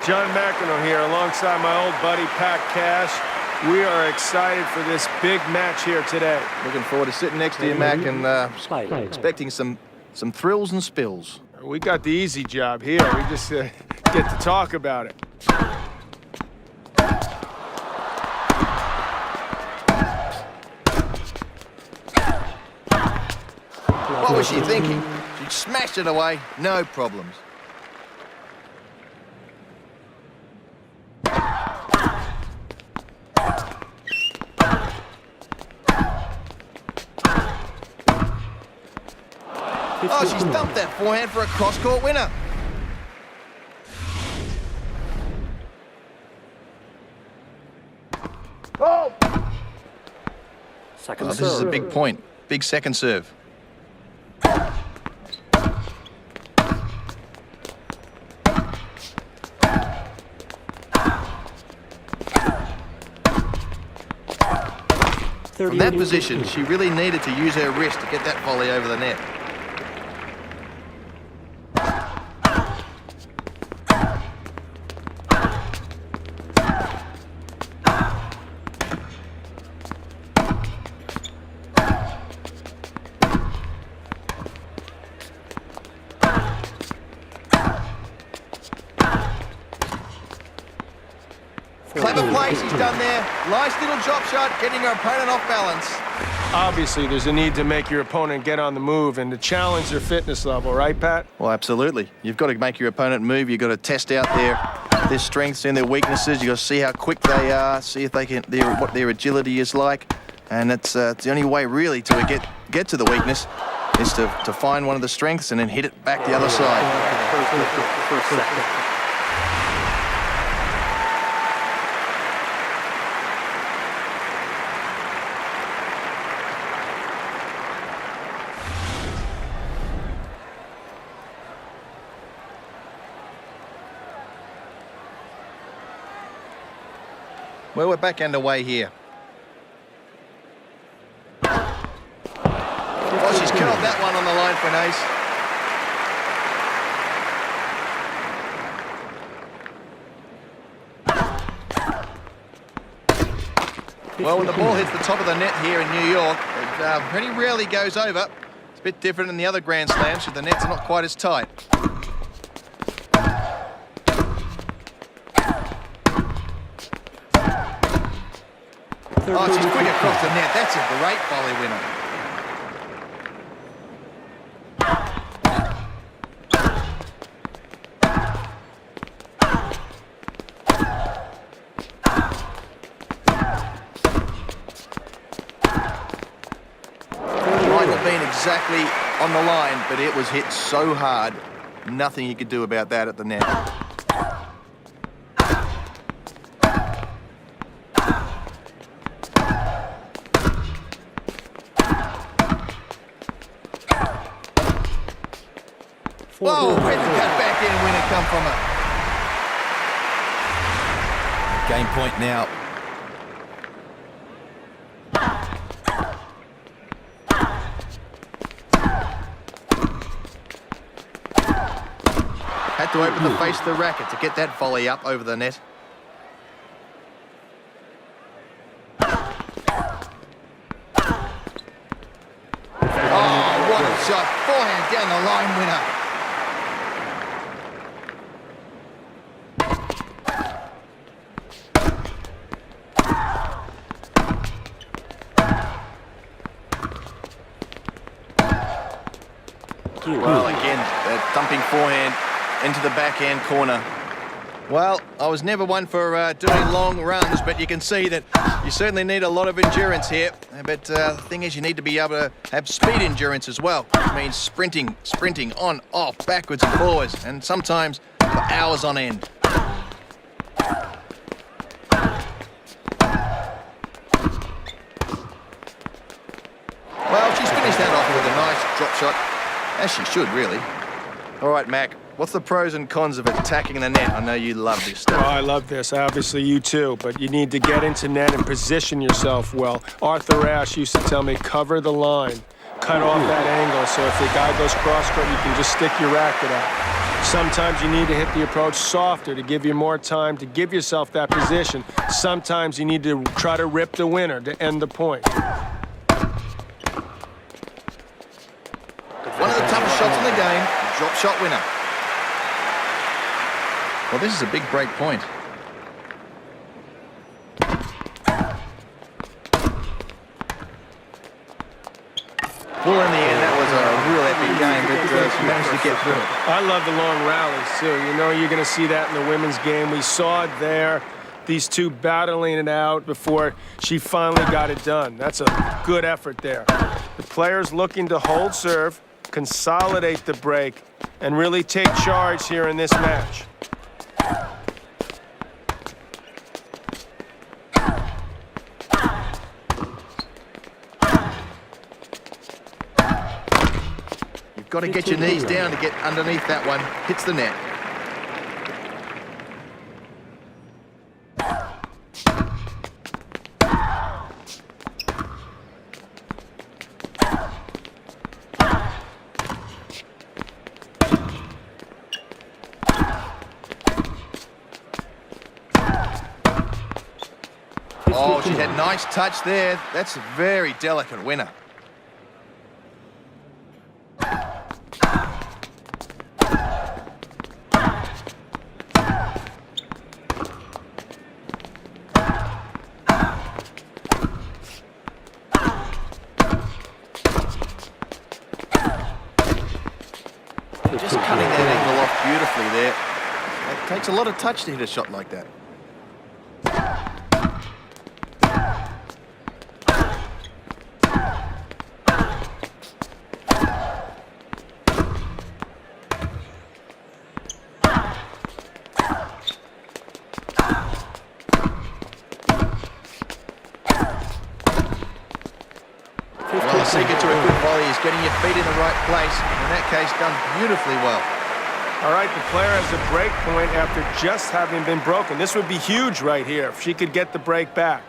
John McEnroe here alongside my old buddy Pat Cash. We are excited for this big match here today. Looking forward to sitting next to you, Mac, and expecting some thrills and spills. We got the easy job here. We just get to talk about it. What was she thinking? She smashed it away, no problems. Oh, she's dumped that forehand for a cross-court winner. Oh! Second This serve. is a big point. Big second serve. From that position, she really needed to use her wrist to get that volley over the net. Clever play she's done there. Nice little drop shot, getting her opponent off balance. Obviously, there's a need to make your opponent get on the move and to challenge their fitness level, right, Pat? Well, absolutely. You've got to make your opponent move. You've got to test out their strengths and their weaknesses. You've got to see how quick they are, see if they can, what their agility is like. And it's the only way, really, to get to the weakness is to find one of the strengths and then hit it back the other side. Well, we're back underway here. Oh, she's curled that one on the line for an ace. Well, when the ball hits the top of the net here in New York, it pretty rarely goes over. It's a bit different than the other Grand Slams, so the nets are not quite as tight. Oh, she's quick across the net. That's a great volley winner. Might have been exactly on the line, but it was hit so hard, nothing you could do about that at the net. Whoa, where did that backhand winner come from her? Game point now. Had to open the face of the racket to get that volley up over the net. Oh, what a shot. Forehand down the line winner. Well, again, that thumping forehand into the backhand corner. Well, I was never one for doing long runs, but you can see that you certainly need a lot of endurance here. But the thing is, you need to be able to have speed endurance as well. Which means sprinting on, off, backwards and forwards, and sometimes for hours on end. Well, she's finished that off with a nice drop shot. As she should, really. All right, Mac, what's the pros and cons of attacking the net? I know you love this stuff. Oh, I love this. Obviously, you too. But you need to get into net and position yourself well. Arthur Ashe used to tell me, cover the line. Cut off that angle, so if the guy goes cross-court, you can just stick your racket out. Sometimes you need to hit the approach softer to give you more time to give yourself that position. Sometimes you need to try to rip the winner to end the point. One of the toughest shots in the game, drop shot winner. Well, this is a big break point. Well, in the end, that was a real epic game, but she managed to get through it. I love the long rallies, too. You know you're going to see that in the women's game. We saw it there, these two battling it out before she finally got it done. That's a good effort there. The players looking to hold serve, consolidate the break, and really take charge here in this match. You've got to get your knees down to get underneath that one. Hits the net. Oh, she had nice touch there. That's a very delicate winner. Just cutting that angle off beautifully there. It takes a lot of touch to hit a shot like that. Well, the secret to a good volley is getting your feet in the right place. In that case, done beautifully well. All right, the player has a break point after just having been broken. This would be huge right here if she could get the break back.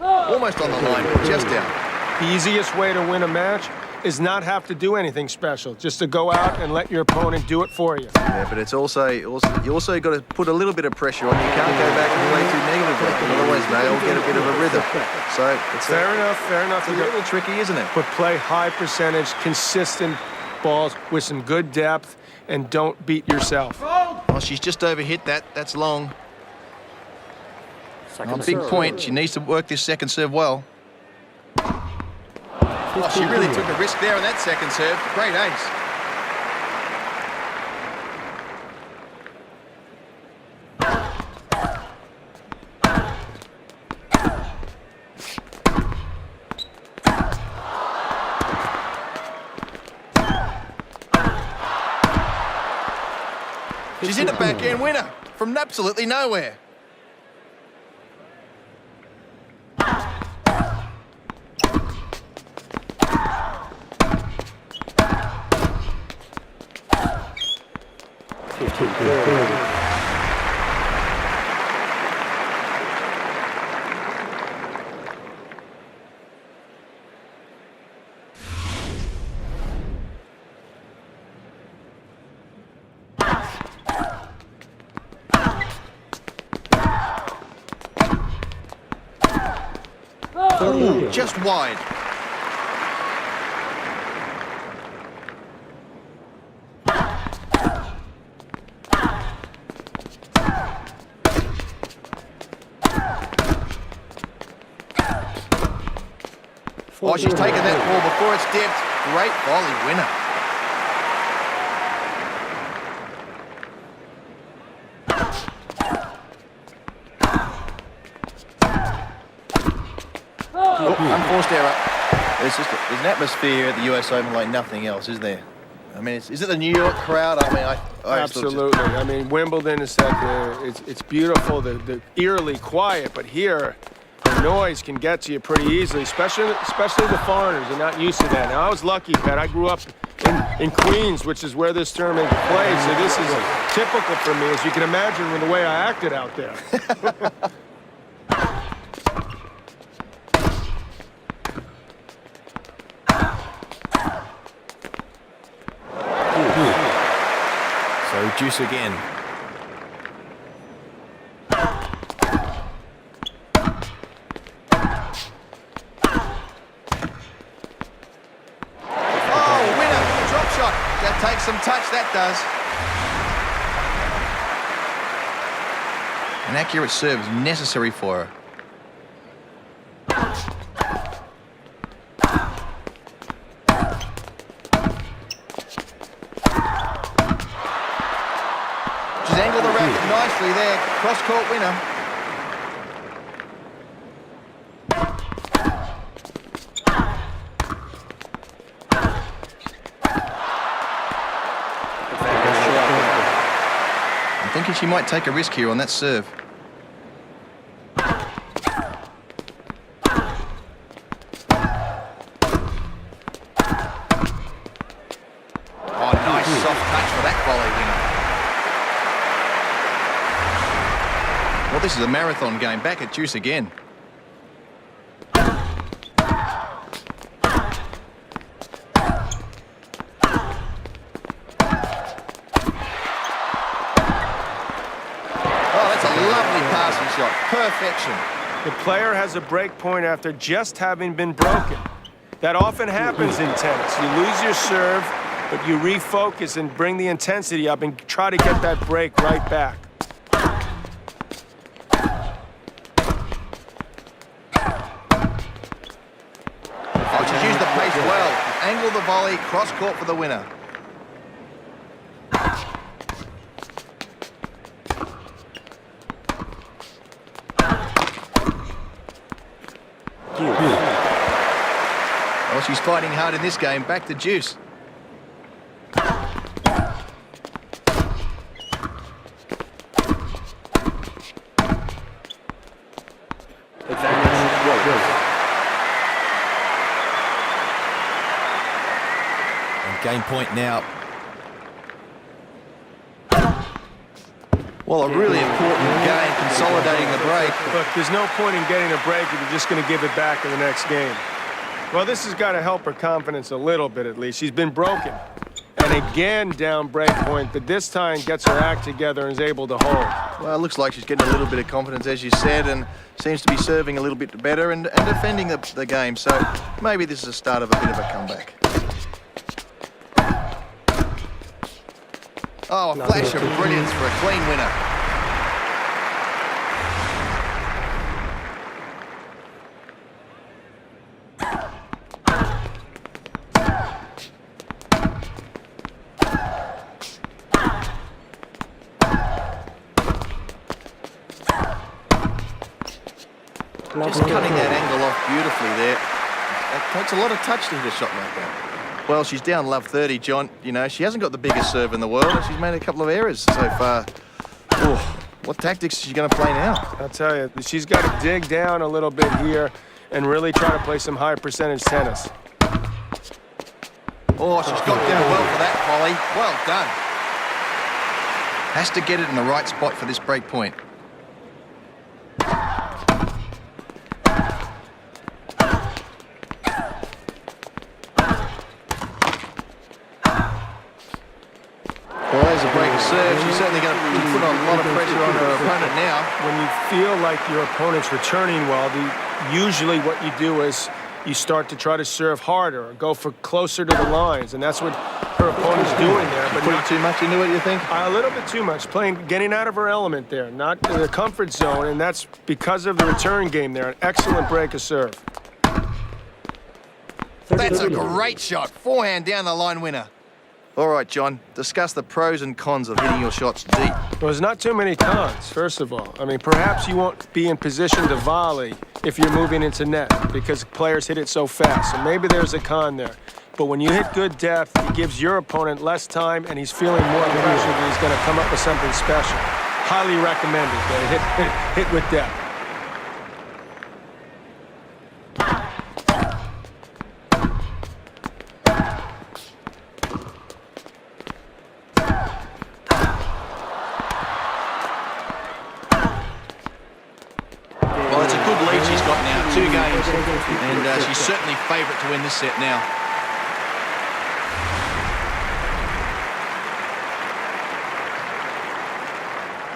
Almost on the line, but just out. The easiest way to win a match is not have to do anything special, just to go out and let your opponent do it for you. Yeah, but it's also you also got to put a little bit of pressure on. You can't go back and play too negatively. Otherwise, they'll get a bit of a rhythm. So it's Fair enough. It's a little tricky, isn't it? But play high percentage, consistent balls with some good depth, and don't beat yourself. Oh, she's just overhit that. That's long. On big point, she needs to work this second serve well. Oh, she really took a risk there on that second serve. Great ace. She's in a backhand winner from absolutely nowhere. Ooh, just wide. Oh, she's taken that ball before it's dipped. Great volley winner. Unforced error. There's an atmosphere at the US Open like nothing else, is there? I mean, is it the New York crowd? I mean, I Absolutely. I mean, Wimbledon is that it's beautiful, the eerily quiet, but here the noise can get to you pretty easily, especially the foreigners are not used to that. Now, I was lucky, Pat. I grew up in Queens, which is where this tournament plays, so this is typical for me, as you can imagine, with the way I acted out there. Deuce again. Oh, winner! Drop shot. That takes some touch, that does. An accurate serve is necessary for her. She's angled the racket nicely there. Cross-court winner. I'm thinking she might take a risk here on that serve. Oh, nice soft touch for that volley winner. Well, this is a marathon game. Back at deuce again. Lovely passing shot. Perfection. The player has a break point after just having been broken. That often happens in tennis. You lose your serve, but you refocus and bring the intensity up and try to get that break right back. Oh, she's used the pace well. Angle the volley, cross court for the winner. Well, she's fighting hard in this game. Back to deuce. And game point now. Well, a really important game, consolidating the break. Look, there's no point in getting a break if you're just going to give it back in the next game. Well, this has got to help her confidence a little bit, at least. She's been broken. And again, down break point, but this time gets her act together and is able to hold. Well, it looks like she's getting a little bit of confidence, as you said, and seems to be serving a little bit better and defending the game. So maybe this is the start of a bit of a comeback. Oh, a flash of brilliance for a clean winner. Just cutting that angle off beautifully there. It takes a lot of touch to hit a shot like that. Well, she's down love 30, John. You know, she hasn't got the biggest serve in the world, and she's made a couple of errors so far. Ooh, what tactics is she going to play now? I'll tell you, she's got to dig down a little bit here and really try to play some high percentage tennis. Oh, she's got down well for that volley. Well done. Has to get it in the right spot for this break point. Well, there's a break of serve. She's certainly going to put a lot of pressure on her opponent now. When you feel like your opponent's returning well, usually what you do is you start to try to serve harder or go for closer to the lines, and that's what her opponent's doing there. But Putting too much into it, you think? a little bit too much, getting out of her element there, not in the comfort zone, and that's because of the return game there. An excellent break of serve. That's a great shot. Forehand down the line winner. All right, John, discuss the pros and cons of hitting your shots deep. Well, there's not too many cons, first of all. I mean, perhaps you won't be in position to volley if you're moving into net because players hit it so fast. So maybe there's a con there. But when you hit good depth, it gives your opponent less time and he's feeling more pressure that he's going to come up with something special. Highly recommended that hit with depth. Well, it's a good lead she's got now, 2 games, and she's certainly favourite to win this set now.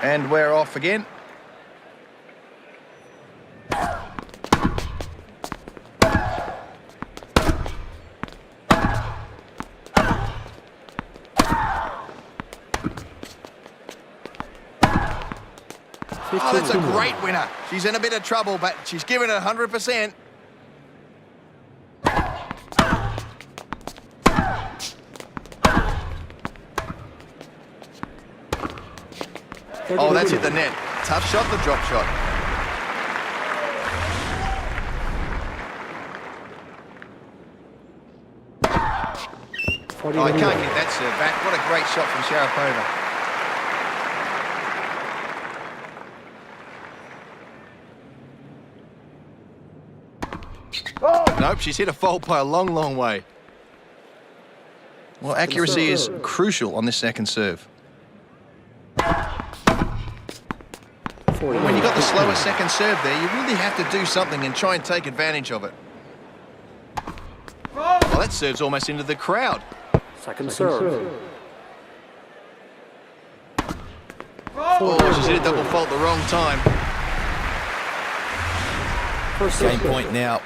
And we're off again. Oh, that's a great winner. She's in a bit of trouble, but she's given it 100%. Oh, that's hit the net. Tough shot, the drop shot. Oh, I can't get that serve back. What a great shot from Sharapova. Nope, she's hit a fault by a long, long way. Well, accuracy is crucial on this second serve. When you've got the slower second serve there, you really have to do something and try and take advantage of it. Well, that serve's almost into the crowd. Second serve. Oh, she's hit a double fault the wrong time. First Game point now.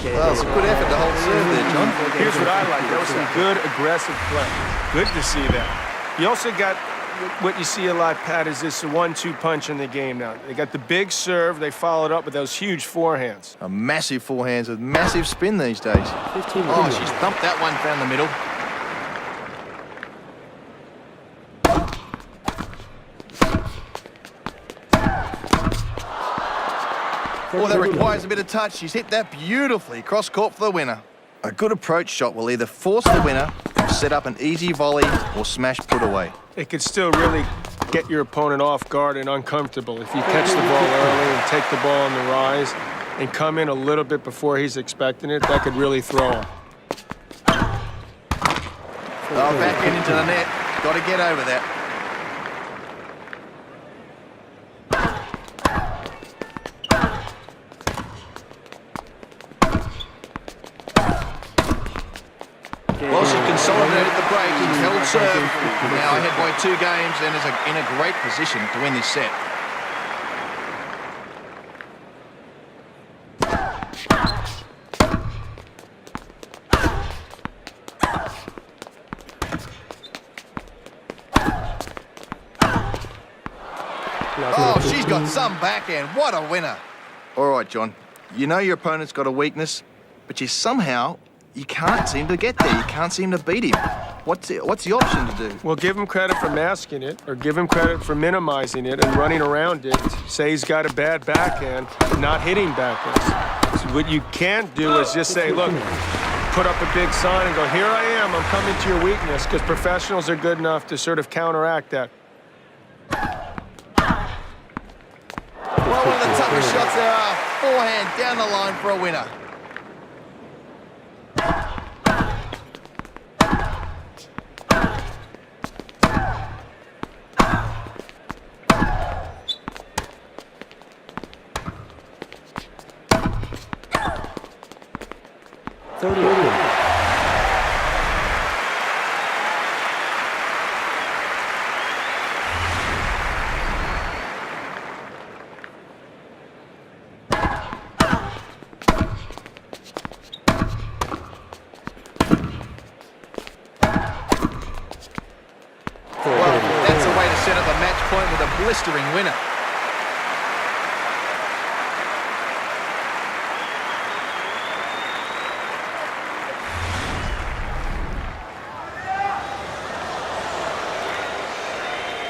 Well, it's a good effort to hold serve there, John. Here's what I like. That was some good, aggressive play. Good to see that. You also got what you see a lot, Pat, is this 1-2 punch in the game now. They got the big serve. They followed up with those huge forehands. A massive forehands with massive spin these days. 15 Oh, she's thumped that one down the middle. Oh, that requires a bit of touch. She's hit that beautifully. Cross court for the winner. A good approach shot will either force the winner, set up an easy volley, or smash put away. It could still really get your opponent off guard and uncomfortable. If you catch the ball early and take the ball on the rise and come in a little bit before he's expecting it, that could really throw him. Oh, back into the net. Got to get over that. Well, she consolidated the break and held serve. Now ahead by 2 games and is in a great position to win this set. Oh, she's got some backhand. What a winner. All right, John. You know your opponent's got a weakness, but you can't seem to get there. You can't seem to beat him. What's the option to do? Well, give him credit for masking it, or give him credit for minimizing it and running around it. Say he's got a bad backhand, not hitting backwards. So what you can't do is just say, look, put up a big sign and go, here I am, I'm coming to your weakness, because professionals are good enough to sort of counteract that. Well, one of the toughest shots there are. Forehand down the line for a winner. Set up a match point with a blistering winner.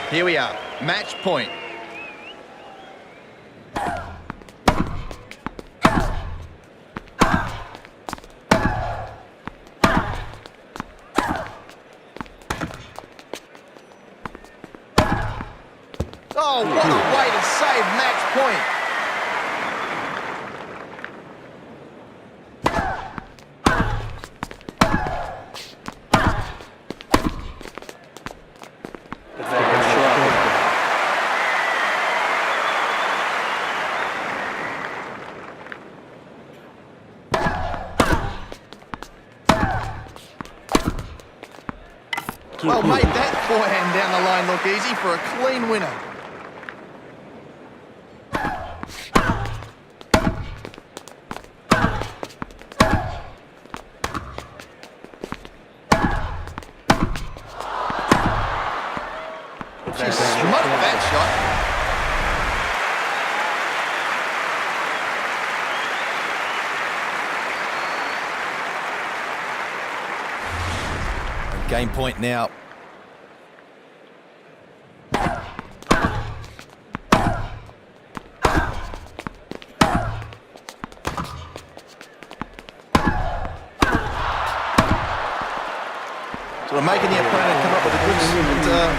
Here we are, match point. Oh, what a way to save match point. Well, made that forehand down the line look easy for a clean winner. She smoked that shot. Game point now. So we're making the opponent come up with a good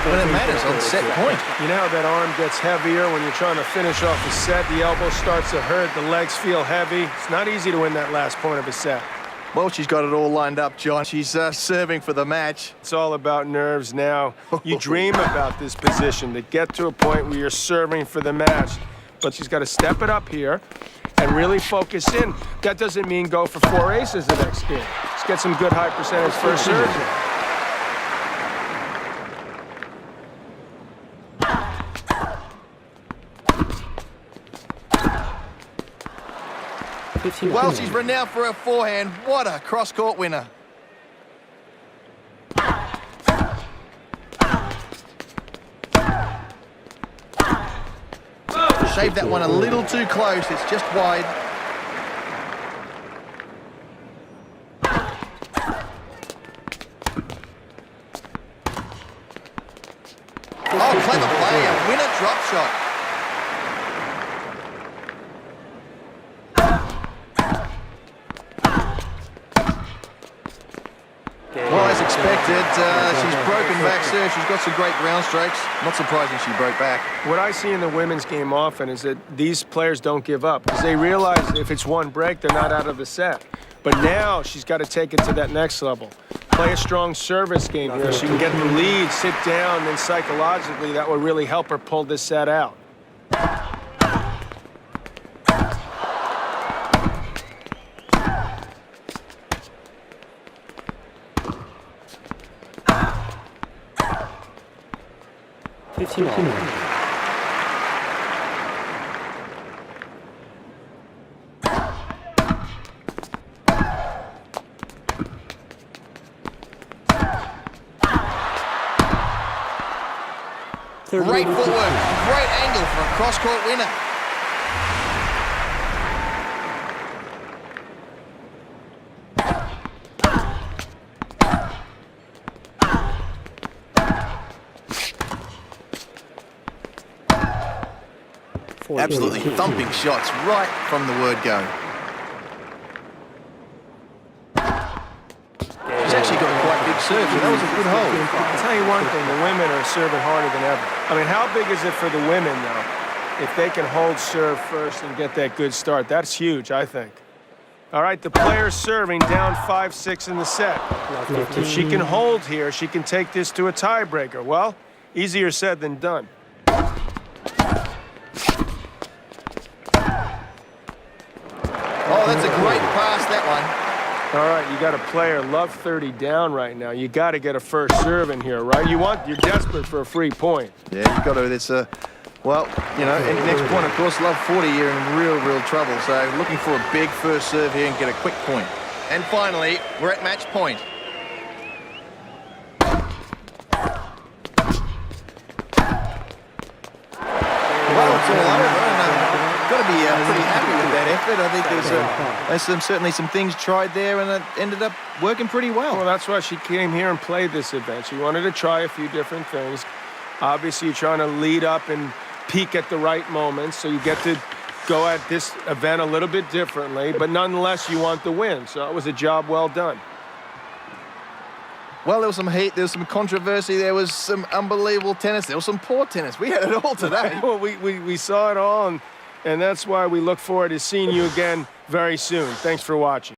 when it matters on set point. You know how that arm gets heavier when you're trying to finish off a set. The elbow starts to hurt. The legs feel heavy. It's not easy to win that last point of a set. Well, she's got it all lined up, John. She's serving for the match. It's all about nerves now. You dream about this position, to get to a point where you're serving for the match. But she's got to step it up here and really focus in. That doesn't mean go for 4 aces the next game. Just get some good high percentage first serve. 15 Well, she's renowned for her forehand. What a cross-court winner. Shaved that one a little too close. It's just wide. Oh, clever play. A winner drop shot. Well, as expected, she's broken back serve. She's got some great ground strokes. Not surprising she broke back. What I see in the women's game often is that these players don't give up because they realize if it's one break, they're not out of the set. But now she's got to take it to that next level. Play a strong service game here so you can get the lead, sit down, and then psychologically that will really help her pull this set out. Great footwork, great angle for a cross-court winner. Absolutely thumping shots right from the word go. She's actually got a quite big serve, so that was a good hold. I'll tell you one thing, the women are serving harder than ever. I mean, how big is it for the women, though, if they can hold serve first and get that good start? That's huge, I think. All right, the player's serving down 5-6 in the set. If she can hold here, she can take this to a tiebreaker. Well, easier said than done. Oh, that's a great pass, that one. All right, you got a player love 30 down right now. You got to get a first serve in here, right? You're desperate for a free point. Yeah, you got to. It's well, you know, and next point, of course, love 40, you're in real trouble. So looking for a big first serve here and get a quick point. And finally, we're at match point. Well, it's all over. Got to be pretty happy with that effort. I think there's certainly some things tried there, and it ended up working pretty well. Well, that's why she came here and played this event. She wanted to try a few different things. Obviously, you're trying to lead up and peak at the right moments, so you get to go at this event a little bit differently, but nonetheless, you want the win. So it was a job well done. Well, there was some heat, there was some controversy, there was some unbelievable tennis, there was some poor tennis. We had it all today. Well, we saw it all, and that's why we look forward to seeing you again very soon. Thanks for watching.